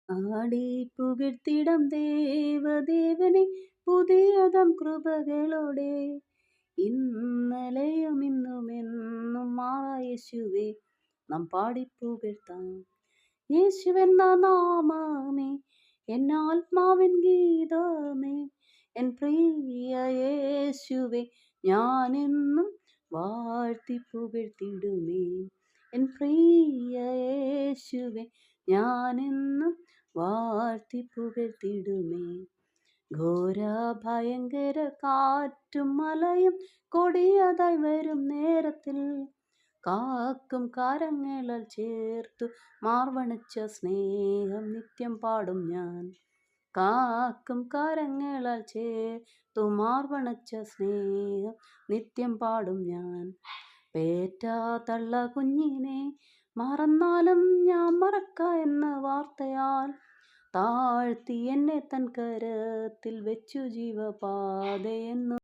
ആടി പുകഴ്ത്തിടം ദേവദേവനെ പുതിയതം കൃപകളോടെ. ഇന്നലെയും ഇന്നും എന്നും മാറാ യേശുവേ നാം പാടിപ്പുകഴ്ത്താം. യേശുവെന്ന നാമമേ എന്നാത്മാവിൻ ഗീതമേ, എൻ പ്രിയ യേശുവേ ഞാനെന്നും വാഴ്ത്തി പുകഴ്ത്തിടുമേ. എൻ പ്രിയ യേശുവേ ഞാനെന്നും വാഴ്ത്തി പുകഴ്ത്തിടുമേ. ഘോര ഭയങ്കര കാറ്റും മലയും കൊടിയതായി വരും നേരത്തിൽ, കാക്കും കരങ്ങളാൽ ചേർത്തു മാർവണിച്ച സ്നേഹം നിത്യം പാടും ഞാൻ. കാക്കും കരങ്ങളാൽ ചേർത്തു മാർവണിച്ച സ്നേഹം നിത്യം പാടും ഞാൻ. പേറ്റ തള്ള കുഞ്ഞിനെ മറന്നാലും ഞാൻ മറക്ക എന്ന വാർത്തയാൽ താഴ്ത്തി എന്നെ തൻ കരത്തിൽ വെച്ചു ജീവപാതയെന്നു